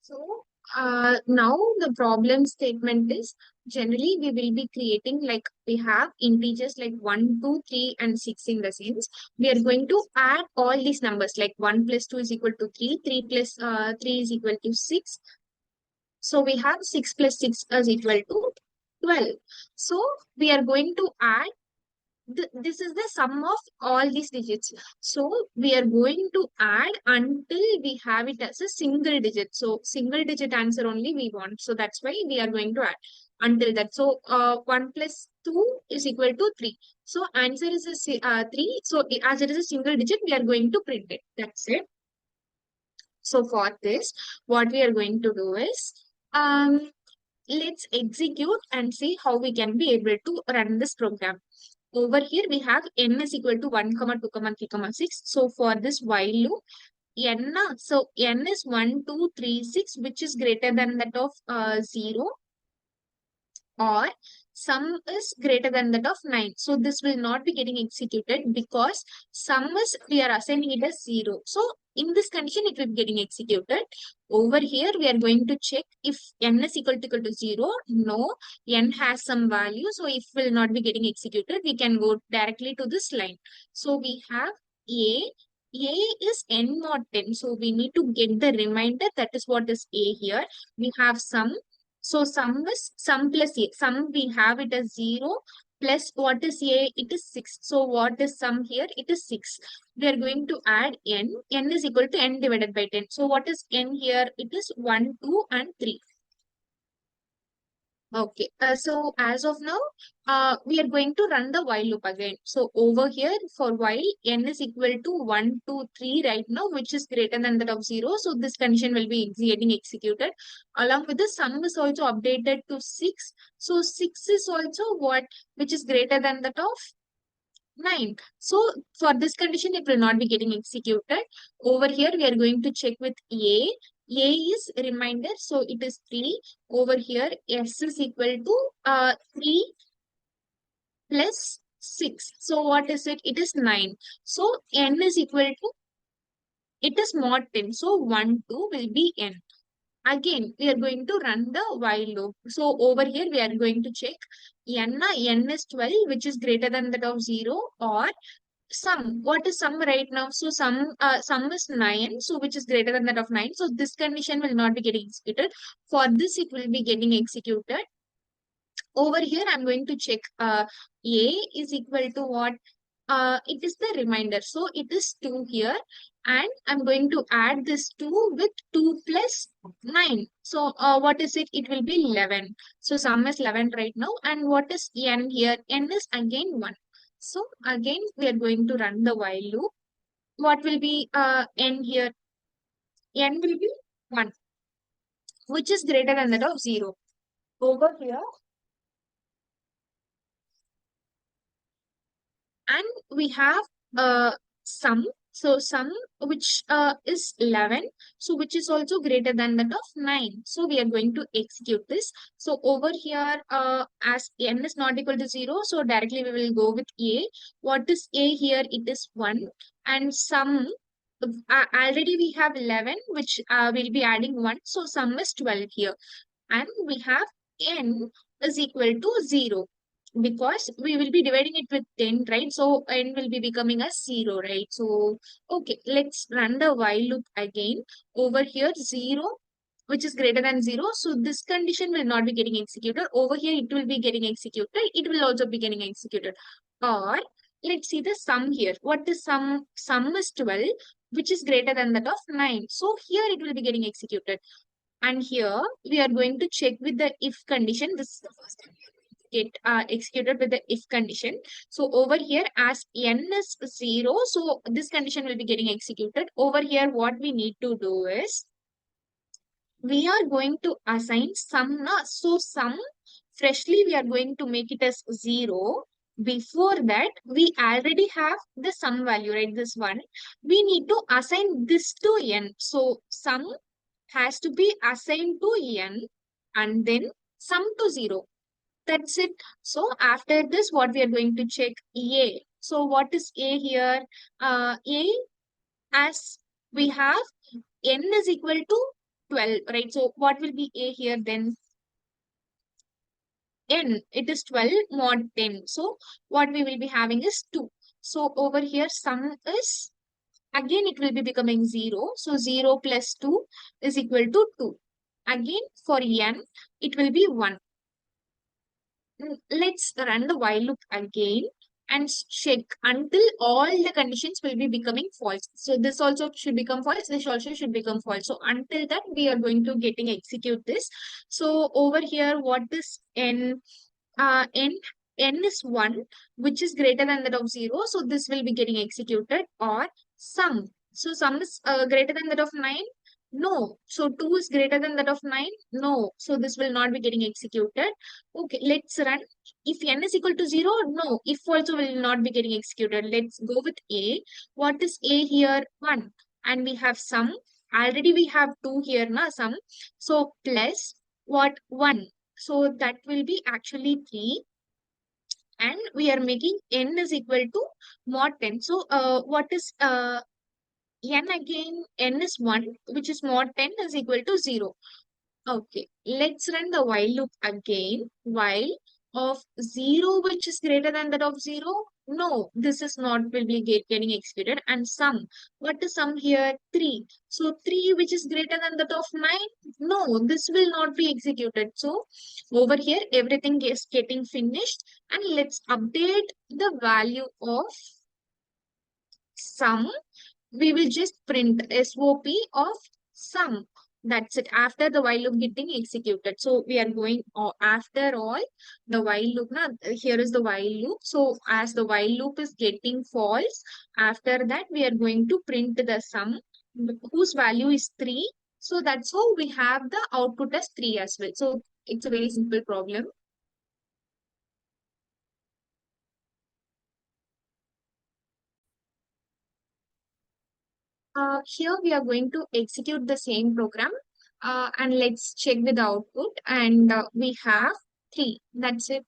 So now the problem statement is generally we will be creating like we have integers like 1, 2, 3, and 6 in the sense. We are going to add all these numbers like 1 plus 2 is equal to 3, 3 plus 3 is equal to 6. So we have 6 plus 6 is equal to 12. So we are going to add this is the sum of all these digits. So we are going to add until we have it as a single digit. So single digit answer only we want. So that's why we are going to add until that. So 1 plus 2 is equal to 3. So answer is a 3. So as it is a single digit, we are going to print it. That's it. So for this, what we are going to do is let's execute and see how we can be able to run this program. Over here, we have n is equal to 1, comma 2, comma 3, comma 6. So for this while loop, so n is 1, 2, 3, 6, which is greater than that of 0, or sum is greater than that of 9. So this will not be getting executed because sum is we are assigning it as 0. So in this condition, it will be getting executed. Over here, we are going to check if n is equal to 0. No, n has some value. So if will not be getting executed, we can go directly to this line. So we have a. A is n mod 10. So we need to get the remainder. That is what is A here. We have sum. So sum is sum plus a. Sum we have it as 0 plus what is a? It is 6. So what is sum here? It is 6. We are going to add n. N is equal to n divided by 10. So what is n here? It is 1, 2, and 3. Okay, so as of now, we are going to run the while loop again. So over here for while n is equal to 1, 2, 3 right now, which is greater than that of 0. So this condition will be getting executed. Along with the sum is also updated to 6. So 6 is also what, which is greater than that of 9. So for this condition, it will not be getting executed. Over here, we are going to check with A. A is reminder, so it is 3. Over here, S is equal to 3 plus 6. So what is it? It is 9. So N is equal to, it is mod 10. So 1, 2 will be N. Again, we are going to run the while loop. So over here, we are going to check n is 12, which is greater than that of 0, or sum. What is sum right now? So sum is 9, so which is greater than that of 9. So this condition will not be getting executed. For this, it will be getting executed. Over here, I'm going to check A is equal to what? It is the reminder. So it is 2 here. And I'm going to add this 2 with 2 plus 9. So what is it? It will be 11. So sum is 11 right now. And what is n here? N is again 1. So again, we are going to run the while loop. What will be n here? N will be 1, which is greater than that of 0. Over here, and we have sum. So sum which is 11, so which is also greater than that of 9. So we are going to execute this. So over here, as n is not equal to 0, so directly we will go with A. What is A here? It is 1. And sum, already we have 11, which will be adding 1. So sum is 12 here. And we have n is equal to 0 because we will be dividing it with 10, right? So n will be becoming a 0, right? So, okay, let's run the while loop again. Over here, 0, which is greater than 0. So this condition will not be getting executed. Over here, it will be getting executed. It will also be getting executed. Or let's see the sum here. What is sum? Sum is 12, which is greater than that of 9. So here it will be getting executed. And here we are going to check with the if condition. This is the first time get executed with the if condition. So over here, as n is 0, so this condition will be getting executed. Over here, what we need to do is we are going to assign sum. So sum, freshly we are going to make it as 0. Before that, we already have the sum value, right? This one. We need to assign this to n. So sum has to be assigned to n and then sum to 0. That's it. So after this, what we are going to check A. So what is A here? A, as we have n is equal to 12, right? So what will be A here then? N, it is 12 mod 10. So what we will be having is 2. So over here, sum is, again, it will be becoming 0. So 0 plus 2 is equal to 2. Again, for N, it will be 1. Let's run the while loop again and check until all the conditions will be becoming false. So this also should become false. This also should become false. So until that, we are going to getting execute this. So over here, what is N? N, N is 1, which is greater than that of 0. So this will be getting executed, or sum. So sum is greater than that of 9. No. So 2 is greater than that of 9. No. So this will not be getting executed. Okay, let's run. If N is equal to 0, no. If also will not be getting executed. Let's go with A. What is A here? 1. And we have sum. Already we have 2 here, na sum. So plus what? 1. So that will be actually 3. And we are making N is equal to mod 10. So what is N again? N is 1, which is mod 10 is equal to 0. Okay, let's run the while loop again. While of 0, which is greater than that of 0. No, this is not will be getting executed. And sum. What is sum here? 3. So 3, which is greater than that of 9. No, this will not be executed. So over here, everything is getting finished. And let's update the value of sum. We will just print SOP of sum. That's it. After the while loop getting executed. So we are going after all the while loop. Now here is the while loop. So as the while loop is getting false, after that we are going to print the sum whose value is 3. So that's how we have the output as 3 as well. So it's a very simple problem. Here we are going to execute the same program, and let's check with the output, and we have 3. That's it.